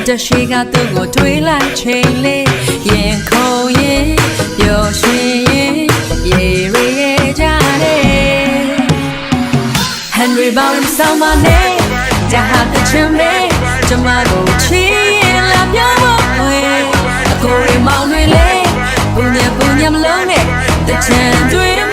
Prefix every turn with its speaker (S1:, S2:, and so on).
S1: တရှိကသူ့ကိုတွေးလိုက်ချိန်လေးရင်ခုန်ရင်ပျော်ရွှင်ရင်ရေရဲကြတယ် Henry Bowling ဆောင်မနဲ့ဒါဟာတချင်မေကျမတို့ချီရင်လာပြောဖို့ဝေးအကိုရီမောင်တွေလေပူညံမလုံးနဲ့တချင်တွေ